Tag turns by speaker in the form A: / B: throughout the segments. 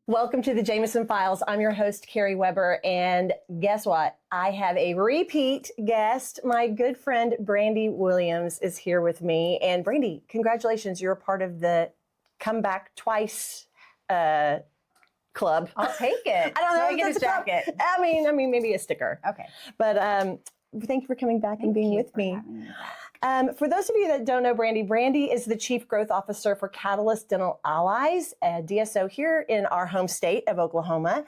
A: Welcome to the Jameson Files. I'm your host, Carrie Weber, and guess what? I have a repeat guest. My good friend, Brandi Williams, is here with me. And Brandi, congratulations. You're a part of the Come Back Twice club.
B: I'll take it.
A: I don't know.
B: I get a jacket.
A: I mean, maybe a sticker.
B: Okay.
A: But thank you for coming back and being with me. For those of you that don't know Brandi is the Chief Growth Officer for Catalyst Dental Allies, a DSO here in our home state of Oklahoma.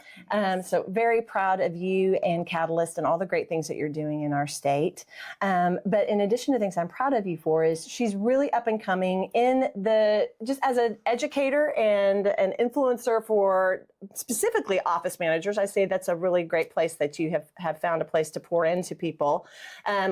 A: So very proud of you and Catalyst and all the great things that you're doing in our state. But in addition to things I'm proud of you for is she's really up and coming just as an educator and an influencer for specifically office managers. I say that's a really great place that you have found a place to pour into people.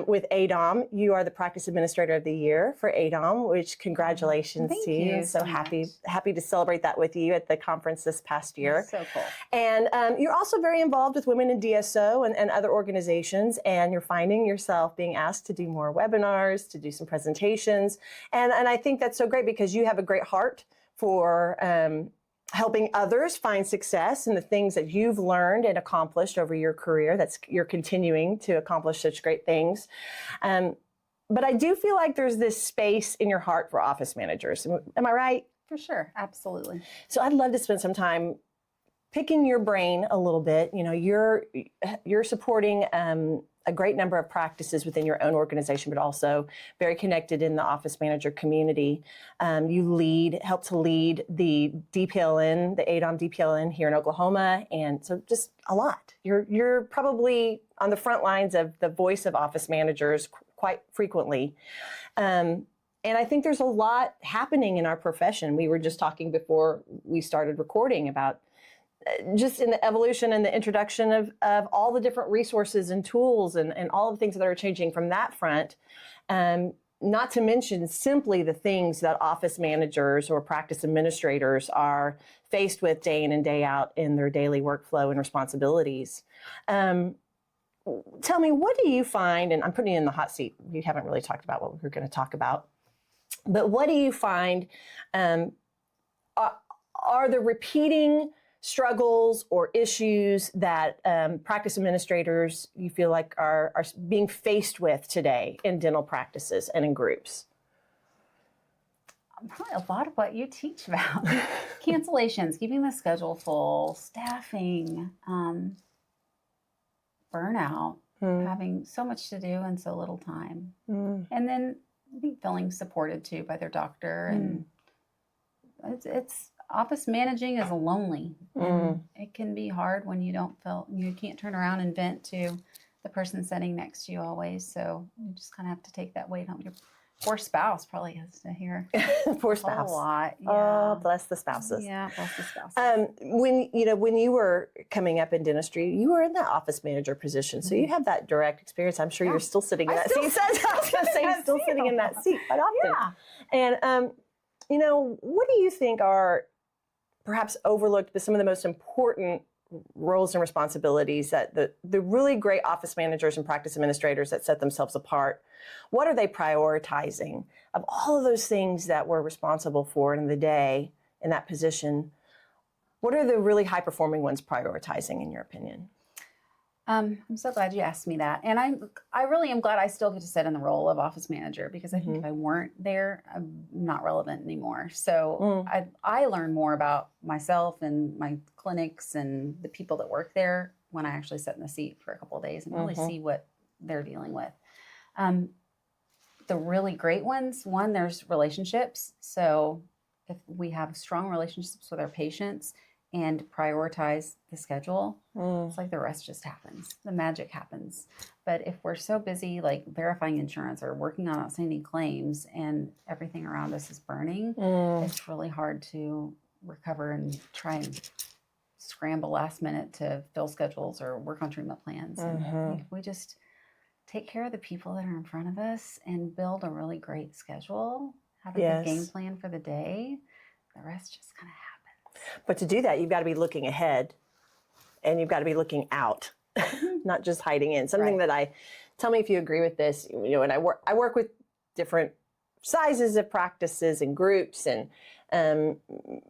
A: With ADOM, you are the Practice Administrator of the Year for ADOM, which congratulations to you.
B: Thank you
A: So happy to celebrate that with you at the conference this past year.
B: So cool.
A: And you're also very involved with Women in DSO and other organizations, and you're finding yourself being asked to do more webinars, to do some presentations. And I think that's so great because you have a great heart for helping others find success in the things that you've learned and accomplished over your career. You're continuing to accomplish such great things. But I do feel like there's this space in your heart for office managers. Am I right?
B: For sure. Absolutely.
A: So I'd love to spend some time picking your brain a little bit. You know, you're supporting a great number of practices within your own organization, but also very connected in the office manager community. You help to lead the DPLN, the ADOM DPLN here in Oklahoma. And so just a lot. You're probably on the front lines of the voice of office managers quite frequently. And I think there's a lot happening in our profession. We were just talking before we started recording about just in the evolution and the introduction of all the different resources and tools and all the things that are changing from that front. Not to mention simply the things that office managers or practice administrators are faced with day in and day out in their daily workflow and responsibilities. Tell me, what do you find, and I'm putting you in the hot seat, we haven't really talked about what we're going to talk about, but what do you find are the repeating struggles or issues that practice administrators you feel like are being faced with today in dental practices and in groups?
B: Probably a lot of what you teach about. Cancellations, keeping the schedule full, staffing, burnout, having so much to do and so little time. And then I think feeling supported too by their doctor. And it's office managing is lonely. It can be hard when you can't turn around and vent to the person sitting next to you always. So you just kind of have to take that weight home. Your poor spouse probably has to hear
A: Poor spouse.
B: a lot. Yeah.
A: Oh, bless the spouses.
B: Yeah, bless the spouses.
A: When you were coming up in dentistry, you were in that office manager position, so you have that direct experience. I'm sure you're still sitting in that seat. I was going to say you're still sitting in that seat quite often.
B: Yeah.
A: And what do you think are perhaps overlooked, but some of the most important roles and responsibilities that the really great office managers and practice administrators that set themselves apart, what are they prioritizing? Of all of those things that we're responsible for in the day in that position, what are the really high-performing ones prioritizing, in your opinion?
B: I'm so glad you asked me that. And I really am glad I still get to sit in the role of office manager, because I think if I weren't there, I'm not relevant anymore. So I learn more about myself and my clinics and the people that work there when I actually sit in the seat for a couple of days and really see what they're dealing with. The really great ones, there's relationships. So if we have strong relationships with our patients and prioritize the schedule, it's like the rest just happens. The magic happens. But if we're so busy like verifying insurance or working on outstanding claims and everything around us is burning, it's really hard to recover and try and scramble last minute to fill schedules or work on treatment plans. And we just take care of the people that are in front of us and build a really great schedule, have a good game plan for the day. The rest just kind of happens.
A: But to do that, you've got to be looking ahead and you've got to be looking out, not just hiding in. Something that tell me if you agree with this, and I work with different sizes of practices and groups, and a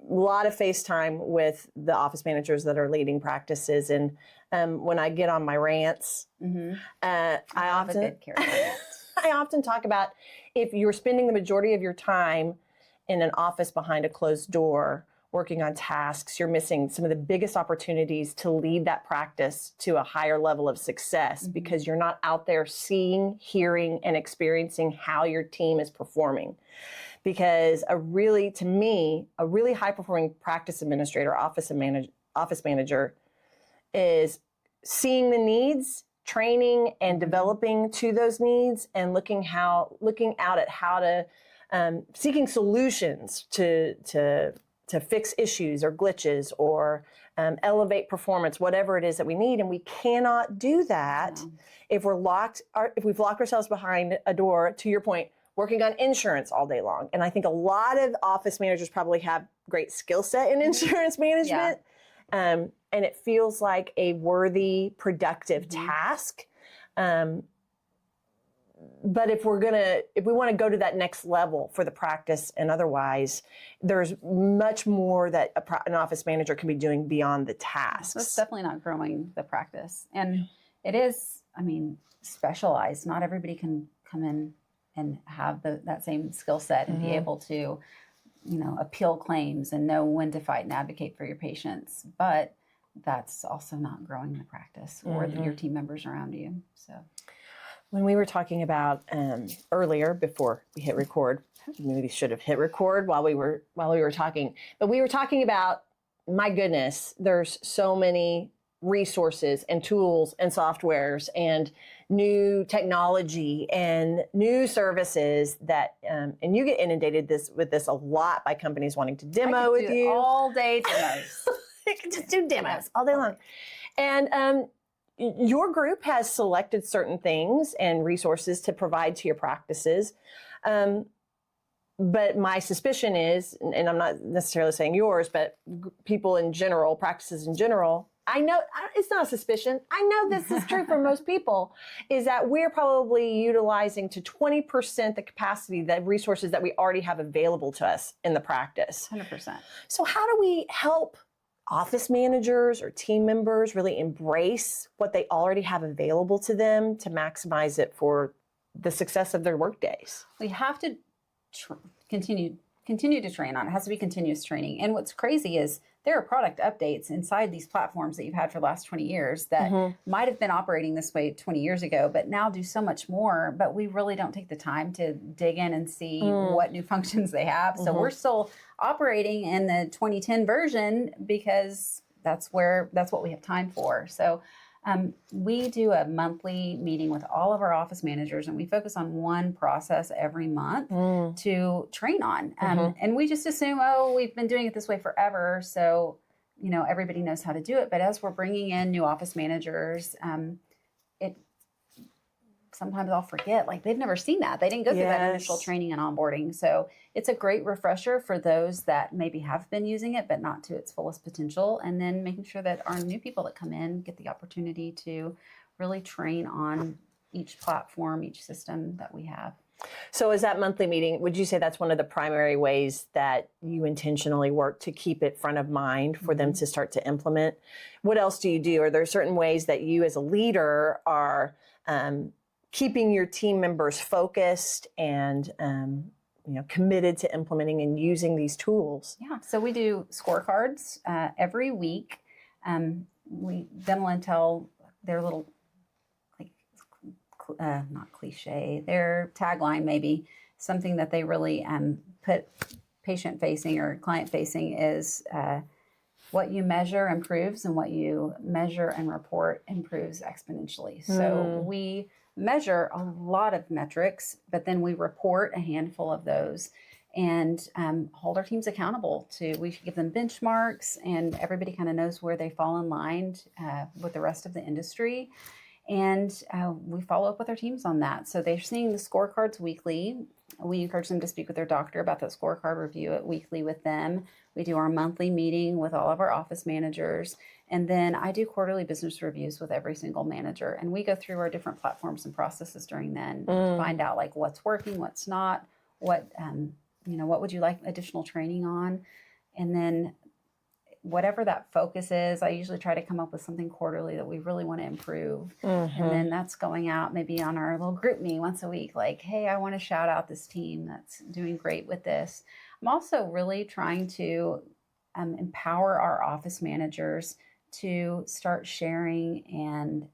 A: lot of FaceTime with the office managers that are leading practices. And when I get on my rants, I often talk about, if you're spending the majority of your time in an office behind a closed door working on tasks, you're missing some of the biggest opportunities to lead that practice to a higher level of success, because you're not out there seeing, hearing, and experiencing how your team is performing. Because to me, a really high-performing practice administrator, office manager is seeing the needs, training and developing to those needs, and looking out at how to seeking solutions to fix issues or glitches or elevate performance, whatever it is that we need. And we cannot do that if we've locked ourselves behind a door, to your point, working on insurance all day long. And I think a lot of office managers probably have great skill set in insurance management. And it feels like a worthy, productive task. But if we want to go to that next level for the practice and otherwise, there's much more that an office manager can be doing beyond the tasks.
B: So it's definitely not growing the practice. And it is, specialized. Not everybody can come in and have that same skill set and be able to, appeal claims and know when to fight and advocate for your patients. But that's also not growing the practice or your team members around you. So
A: when we were talking about earlier, before we hit record, maybe we should have hit record while we were talking, but we were talking about, my goodness, there's so many resources and tools and softwares and new technology and new services that, and you get inundated with this a lot by companies wanting to demo with you.
B: All day demos.
A: You can just do demos all day long. And your group has selected certain things and resources to provide to your practices. But my suspicion is, and I'm not necessarily saying yours, but people in general, practices in general, I know it's not a suspicion. I know this is true for most people, is that we're probably utilizing to 20% the capacity, the resources that we already have available to us in the practice.
B: 100%.
A: So how do we help office managers or team members really embrace what they already have available to them to maximize it for the success of their work days?
B: We have to continue to train on it. It has to be continuous training. And what's crazy is there are product updates inside these platforms that you've had for the last 20 years that might have been operating this way 20 years ago, but now do so much more. But we really don't take the time to dig in and see what new functions they have. So we're still operating in the 2010 version because that's what we have time for. So we do a monthly meeting with all of our office managers, and we focus on one process every month to train on. And we just assume, we've been doing it this way forever, so everybody knows how to do it. But as we're bringing in new office managers, sometimes I'll forget, like they've never seen that. They didn't go through that initial training and onboarding. So it's a great refresher for those that maybe have been using it, but not to its fullest potential. And then making sure that our new people that come in get the opportunity to really train on each platform, each system that we have.
A: So is that monthly meeting, would you say that's one of the primary ways that you intentionally work to keep it front of mind for them to start to implement? What else do you do? Are there certain ways that you as a leader are keeping your team members focused and committed to implementing and using these tools?
B: Yeah, so we do scorecards every week. Dental Intel, their little, not cliche, their tagline maybe, something that they really put patient-facing or client-facing is what you measure improves and what you measure and report improves exponentially. So we measure a lot of metrics, but then we report a handful of those and hold our teams accountable we give them benchmarks, and everybody kind of knows where they fall in line with the rest of the industry. And we follow up with our teams on that. So they're seeing the scorecards weekly. We encourage them to speak with their doctor about that scorecard, review it weekly with them. We do our monthly meeting with all of our office managers. And then I do quarterly business reviews with every single manager. And we go through our different platforms and processes during then to find out what's working, what's not, what what would you like additional training on? And then whatever that focus is, I usually try to come up with something quarterly that we really want to improve. And then that's going out maybe on our little group meeting once a week, like, hey, I want to shout out this team that's doing great with this. I'm also really trying to empower our office managers to start sharing and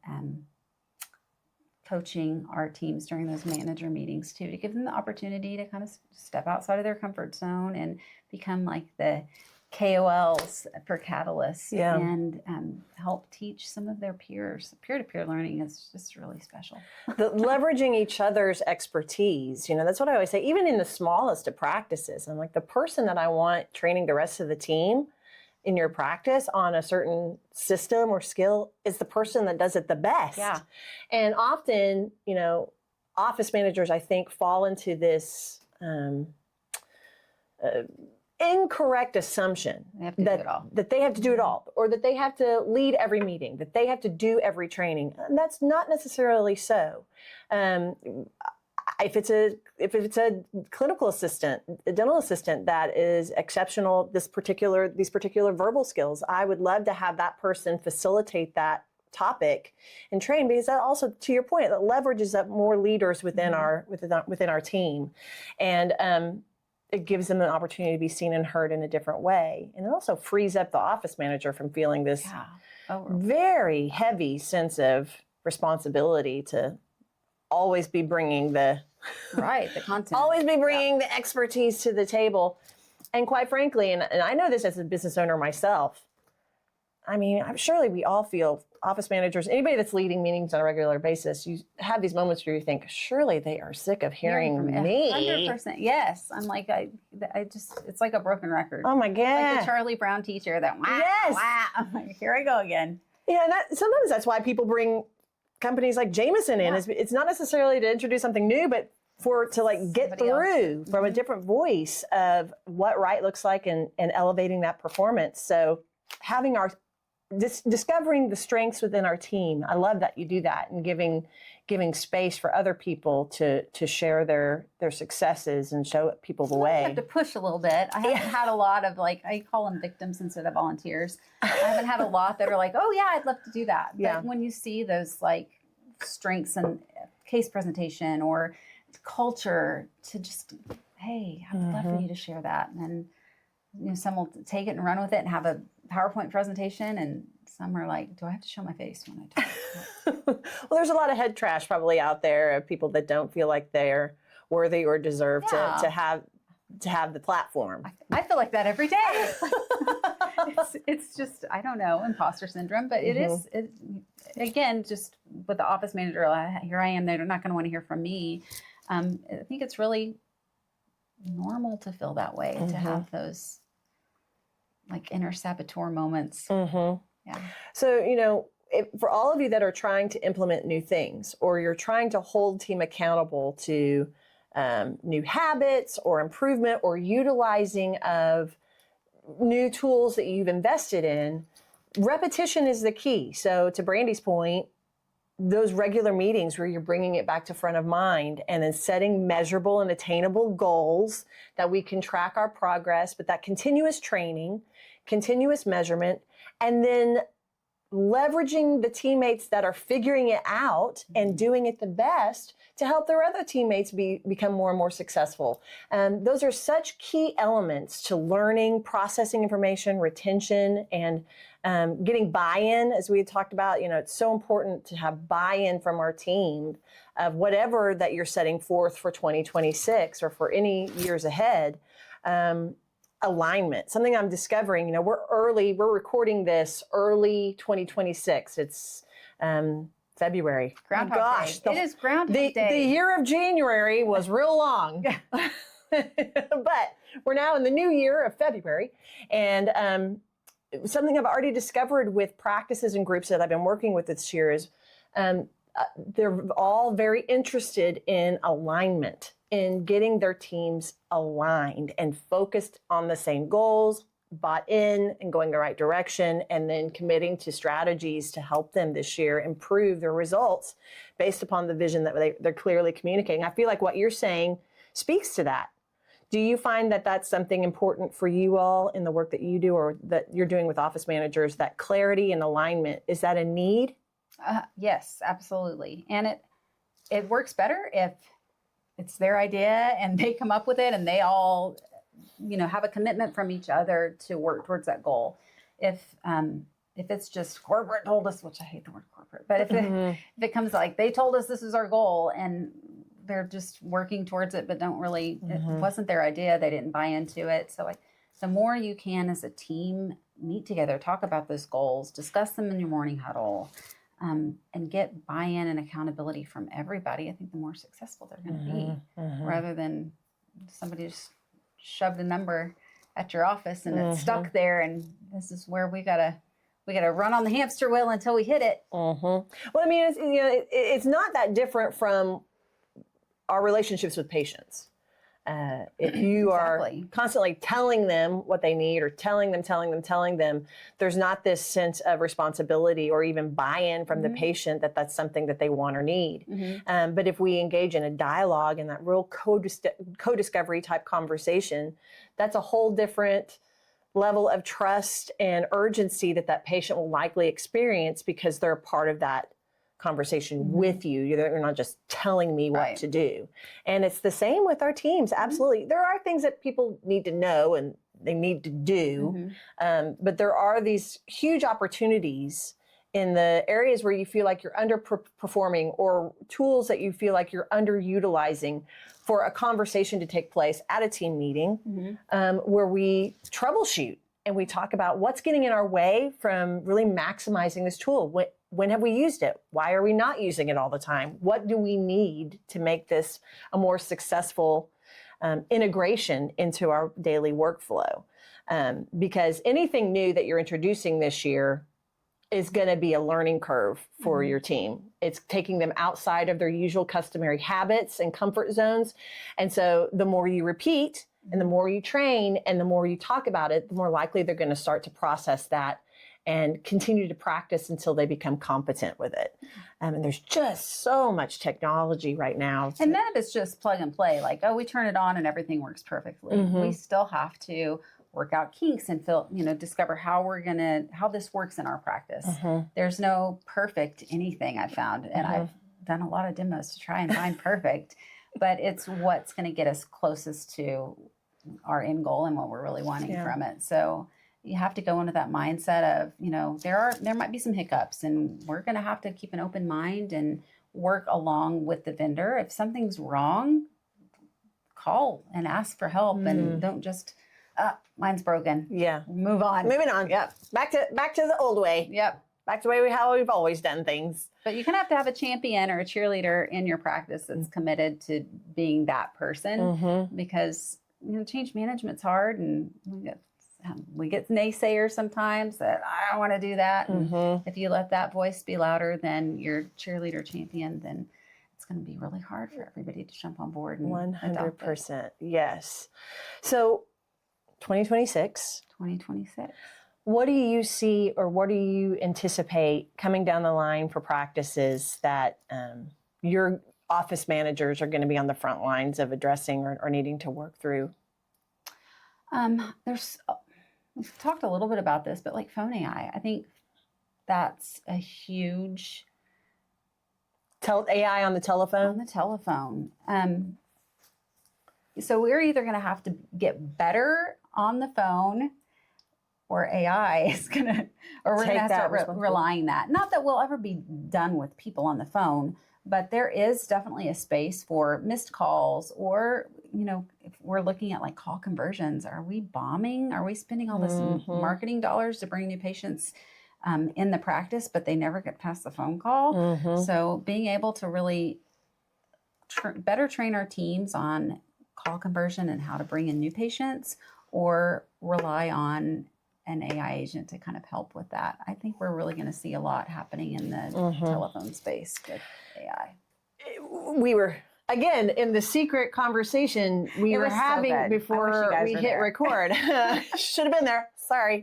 B: coaching our teams during those manager meetings too, to give them the opportunity to kind of step outside of their comfort zone and become like the KOLs for Catalyst and help teach some of their peers. Peer-to-peer learning is just really special.
A: Leveraging each other's expertise, that's what I always say, even in the smallest of practices. I'm like, the person that I want training the rest of the team in your practice on a certain system or skill is the person that does it the best.
B: Yeah.
A: And often, office managers, I think, fall into this incorrect assumption
B: They have to do it all.
A: that they have to do it all, or that they have to lead every meeting, that they have to do every training. And that's not necessarily so. If it's a clinical assistant, a dental assistant that is exceptional, these particular verbal skills, I would love to have that person facilitate that topic and train, because that also, to your point, that leverages up more leaders within our team, and it gives them an opportunity to be seen and heard in a different way, and it also frees up the office manager from feeling this very heavy sense of responsibility to always be bringing the
B: content,
A: always be bringing the expertise to the table. And quite frankly, and I know this as a business owner myself, I mean, surely we all feel, office managers, anybody that's leading meetings on a regular basis, you have these moments where you think, surely they are sick of hearing from me.
B: 100%. Yes. I'm like, I just, it's like a broken record.
A: Oh my God.
B: Like the Charlie Brown teacher that, wow. I'm like, here I go again.
A: Yeah, sometimes that's why people bring companies like Jameson in. It's not necessarily to introduce something new, but to get through from a different voice of what right looks like and elevating that performance. So having discovering the strengths within our team. I love that you do that, and giving space for other people to share their successes and show people the way.
B: I have to push a little bit. I haven't had a lot of I call them victims instead of volunteers. I haven't had a lot that are like, oh yeah, I'd love to do that. But when you see those strengths and case presentation or culture, to just, hey, I would love for you to share that. And then some will take it and run with it and have a PowerPoint presentation, and some are like, do I have to show my face when I talk?
A: Well, there's a lot of head trash probably out there of people that don't feel like they're worthy or deserve to have the platform.
B: I feel like that every day. It's just, I don't know, imposter syndrome, but it is, again, just with the office manager, here I am, they're not going to want to hear from me. I think it's really normal to feel that way, to have those inner saboteur moments. Yeah.
A: So, for all of you that are trying to implement new things, or you're trying to hold team accountable to new habits or improvement or utilizing of new tools that you've invested in, repetition is the key. So to Brandi's point, those regular meetings where you're bringing it back to front of mind, and then setting measurable and attainable goals that we can track our progress, but that continuous training, continuous measurement, and then leveraging the teammates that are figuring it out and doing it the best to help their other teammates become more and more successful. Those are such key elements to learning, processing information, retention, and getting buy-in, as we had talked about. It's so important to have buy-in from our team of whatever that you're setting forth for 2026 or for any years ahead. Alignment, something I'm discovering. We're recording this early 2026. It's February.
B: Groundhog Day. It is Groundhog Day.
A: The year of January was real long. But we're now in the new year of February. And something I've already discovered with practices and groups that I've been working with this year is they're all very interested in alignment, in getting their teams aligned and focused on the same goals, bought in and going the right direction, and then committing to strategies to help them this year improve their results based upon the vision that they're clearly communicating. I feel like what you're saying speaks to that. Do you find that that's something important for you all in the work that you do or that you're doing with office managers, that clarity and alignment? Is that a need?
B: Yes, absolutely. And it works better if it's their idea and they come up with it and they all, have a commitment from each other to work towards that goal. If it's just corporate told us, which I hate the word corporate, but if it comes like they told us this is our goal and they're just working towards it, but don't really, it wasn't their idea. They didn't buy into it. So the more you can as a team meet together, talk about those goals, discuss them in your morning huddle, and get buy-in and accountability from everybody, I think the more successful they're going to be, rather than somebody just shoved a number at your office and it's stuck there. And this is where we gotta run on the hamster wheel until we hit it.
A: Well, I mean, it's not that different from our relationships with patients. If you are constantly telling them what they need or telling them, there's not this sense of responsibility or even buy-in from the patient that that's something that they want or need. But if we engage in a dialogue and that real co-discovery type conversation, that's a whole different level of trust and urgency that patient will likely experience because they're a part of that conversation with you. You're not just telling me what to do. And it's the same with our teams. Absolutely. There are things that people need to know and they need to do. But there are these huge opportunities in the areas where you feel like you're underperforming or tools that you feel like you're underutilizing for a conversation to take place at a team meeting where we troubleshoot and we talk about what's getting in our way from really maximizing this tool. When have we used it? Why are we not using it all the time? What do we need to make this a more successful integration into our daily workflow? Because anything new that you're introducing this year is going to be a learning curve for your team. It's taking them outside of their usual customary habits and comfort zones. And so the more you repeat and the more you train and the more you talk about it, the more likely they're going to start to process that and continue to practice until they become competent with it. And there's just so much technology right now.
B: And none of it's just plug and play, like, oh, we turn it on and everything works perfectly. We still have to work out kinks and discover how this works in our practice. There's no perfect anything I've found. And I've done a lot of demos to try and find perfect, but it's what's going to get us closest to our end goal and what we're really wanting from it. So you have to go into that mindset of, there might be some hiccups and we're going to have to keep an open mind and work along with the vendor. If something's wrong, call and ask for help and don't just, mine's broken. Move on.
A: Moving on. Yep. Back to the old way.
B: Yep.
A: Back to how we've always done things.
B: But you're going to have a champion or a cheerleader in your practice that's committed to being that person because, change management's hard and we get naysayers sometimes that I don't want to do that. And if you let that voice be louder than your cheerleader champion, then it's going to be really hard for everybody to jump on board. And
A: 100%. Yes. So 2026. What do you see or what do you anticipate coming down the line for practices that your office managers are going to be on the front lines of addressing or needing to work through?
B: We've talked a little bit about this, but like phone AI, I think that's a huge...
A: AI on the telephone?
B: On the telephone. So we're either going to have to get better on the phone or AI is going to, or we're going to have to start relying that. Not that we'll ever be done with people on the phone, but there is definitely a space for missed calls or, if we're looking at like call conversions, are we bombing? Are we spending all this marketing dollars to bring new patients in the practice, but they never get past the phone call? So being able to really better train our teams on call conversion and how to bring in new patients or rely on an AI agent to kind of help with that. I think we're really going to see a lot happening in the telephone space with AI.
A: We were, again, in the secret conversation we were having before we hit record. Should have been there. Sorry.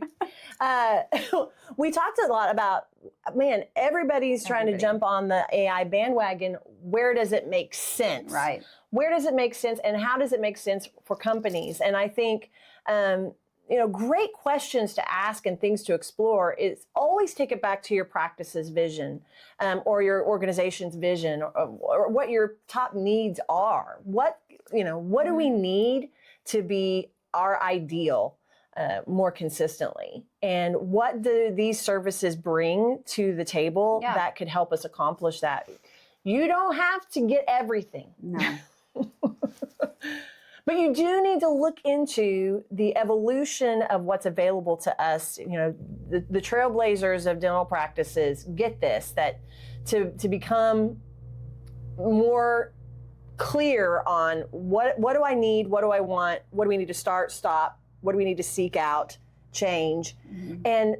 A: We talked a lot about, man, everybody's trying to jump on the AI bandwagon. Where does it make sense?
B: Right.
A: Where does it make sense, and how does it make sense for companies? And I think, great questions to ask and things to explore is always take it back to your practice's vision, or your organization's vision, or what your top needs are. What do we need to be our ideal more consistently? And what do these services bring to the table that could help us accomplish that? You don't have to get everything.
B: No.
A: But you do need to look into the evolution of what's available to us. The trailblazers of dental practices get this, that to become more clear on what do I need, what do I want, what do we need to start, stop, what do we need to seek out, change, and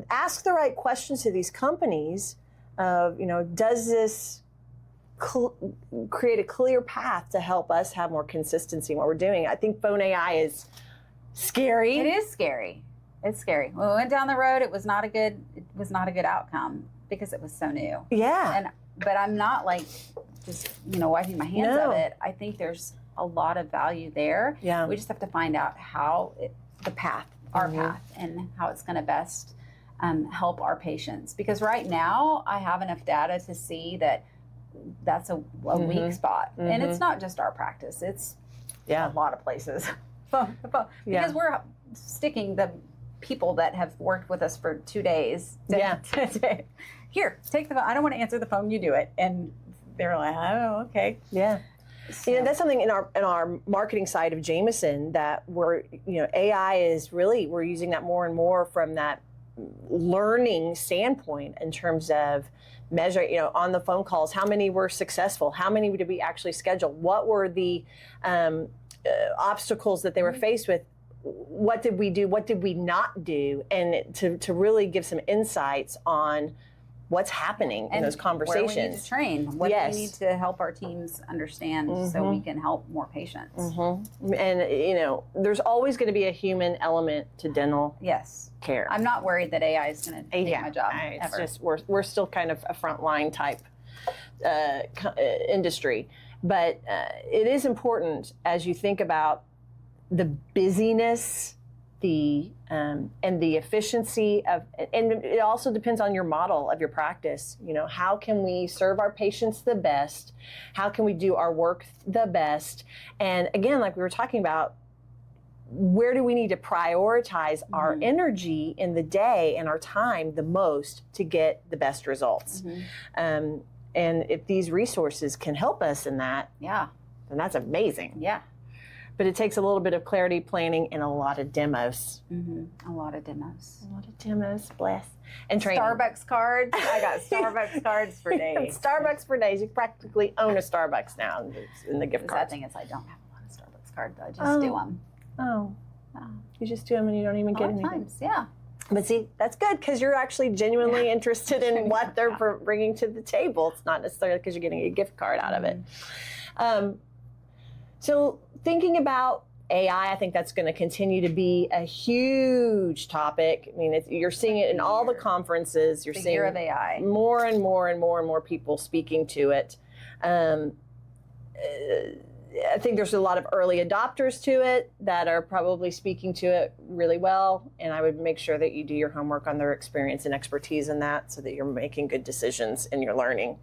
A: ask the right questions to these companies of, does this create a clear path to help us have more consistency in what we're doing? I think phone AI is scary.
B: It is scary. It's scary. When we went down the road, it was not a good outcome because it was so new.
A: Yeah.
B: But I'm not like just, wiping my hands of it. I think there's a lot of value there.
A: Yeah.
B: We just have to find out how the path, our path, and how it's going to best help our patients. Because right now, I have enough data to see that that's a weak spot. And it's not just our practice. It's a lot of places. Because we're sticking the people that have worked with us for 2 days. Here, take the phone. I don't want to answer the phone. You do it. And they're like, oh, okay.
A: Yeah.
B: So.
A: That's something in our marketing side of Jameson that AI is really, we're using that more and more from that learning standpoint in terms of measure, on the phone calls, how many were successful, how many did we actually schedule, what were the obstacles that they were faced with, what did we do, what did we not do, and to really give some insights on what's happening in those conversations.
B: Where we need to train, what do we need to help our teams understand so we can help more patients.
A: And, there's always going to be a human element to dental care.
B: I'm not worried that AI is going to take my job
A: It's
B: ever.
A: just, we're still kind of a frontline type industry. But it is important as you think about the busyness, and the efficiency of, and it also depends on your model of your practice. How can we serve our patients the best? How can we do our work the best? And again, like we were talking about, where do we need to prioritize our energy in the day and our time the most to get the best results? And if these resources can help us in that, then that's amazing.
B: Yeah.
A: But it takes a little bit of clarity, planning, and a lot of demos.
B: A lot of demos.
A: A lot of demos, bless. And training.
B: Starbucks cards. I got Starbucks cards for days.
A: Starbucks for days. You practically own a Starbucks now in the gift
B: The
A: card.
B: sad thing is I don't have a lot of Starbucks cards. I just do them.
A: Oh. You just do them and you don't even get anything.
B: Times, yeah.
A: But see, that's good because you're actually genuinely interested in what they're bringing to the table. It's not necessarily because you're getting a gift card out of it. So thinking about AI, I think that's going to continue to be a huge topic. I mean, you're seeing it in all the conferences. You're seeing
B: year of AI.
A: More and more and more and more people speaking to it. I think there's a lot of early adopters to it that are probably speaking to it really well. And I would make sure that you do your homework on their experience and expertise in that so that you're making good decisions in your learning.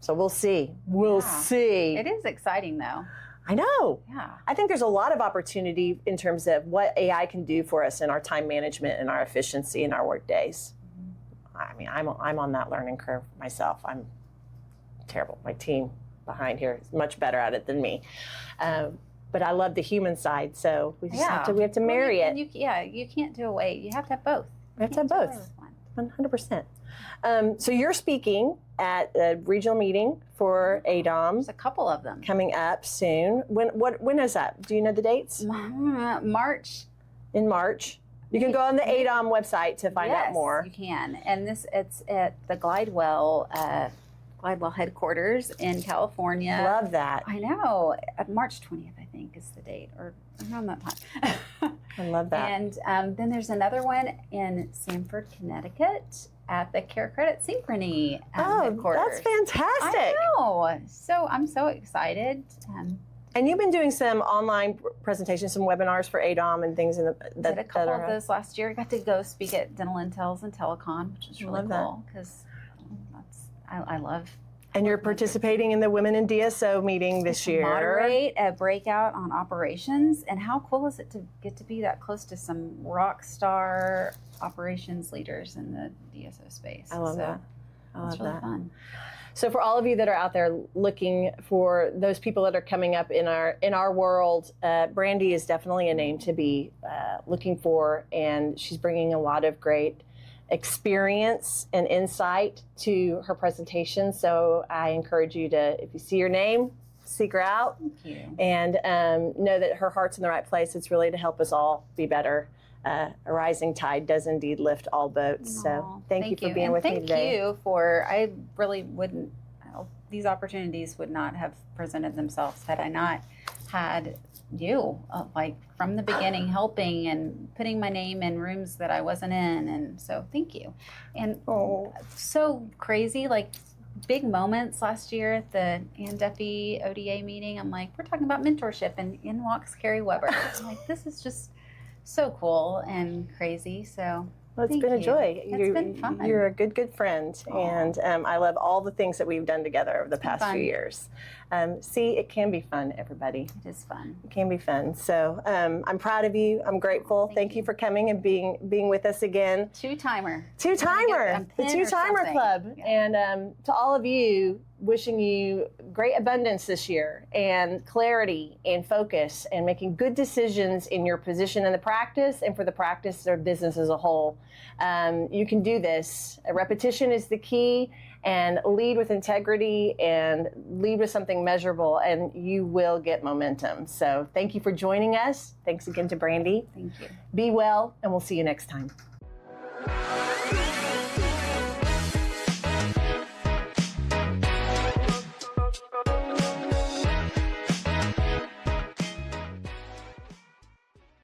A: So we'll see. We'll see.
B: It is exciting, though.
A: I know.
B: Yeah.
A: I think there's a lot of opportunity in terms of what AI can do for us in our time management and our efficiency in our work days. I mean, I'm on that learning curve myself. I'm terrible. My team behind here is much better at it than me. But I love the human side, so we just have to marry it.
B: You can't do away. You have to have both.
A: We have to have both. 100%. So you're speaking at a regional meeting for ADOM.
B: There's a couple of them
A: coming up soon. When is that? Do you know the dates?
B: March.
A: In March. You can go on the ADOM website to find out more.
B: You can. And it's at the Glidewell headquarters in California.
A: Love that.
B: I know. March 20th, I think, is the date, or around that time.
A: I love that.
B: And then there's another one in Sanford, Connecticut at the Care Credit Synchrony headquarters.
A: That's fantastic.
B: I know. So I'm so excited.
A: And you've been doing some online presentations, some webinars for ADOM and things.
B: Did a couple of those last year. I got to go speak at Dental Intels and Telecon, which was really cool because I love.
A: And you're participating in the Women in DSO meeting this year.
B: Moderate a breakout on operations, and how cool is it to get to be that close to some rock star operations leaders in the DSO space?
A: I love that.
B: It's really fun.
A: So for all of you that are out there looking for those people that are coming up in our world, Brandi is definitely a name to be looking for, and she's bringing a lot of great experience and insight to her presentation. So I encourage you to, if you see your name, seek her out.
B: Thank you.
A: And know that her heart's in the right place. It's really to help us all be better. A rising tide does indeed lift all boats. So thank you for being with me today.
B: Thank you for, I really wouldn't, these opportunities would not have presented themselves had I not had you, like from the beginning, helping and putting my name in rooms that I wasn't in. And so thank you. And so crazy, like big moments last year at the Ann Duffy ODA meeting. I'm like, we're talking about mentorship, and in walks Carrie Weber. I'm like, this is just so cool and crazy. So
A: well, it's been a joy.
B: It's been fun.
A: You're a good friend, and I love all the things that we've done together over the past few years. See, it can be fun, everybody.
B: It is fun.
A: It can be fun. So I'm proud of you. I'm grateful. Thank you for coming and being with us again.
B: Two-timer.
A: The Two-Timer Club. Yeah. And to all of you, wishing you great abundance this year and clarity and focus and making good decisions in your position in the practice and for the practice or business as a whole. You can do this. Repetition is the key, and lead with integrity and lead with something measurable, and you will get momentum. So thank you for joining us. Thanks again to Brandi.
B: Thank you.
A: Be well, and we'll see you next time.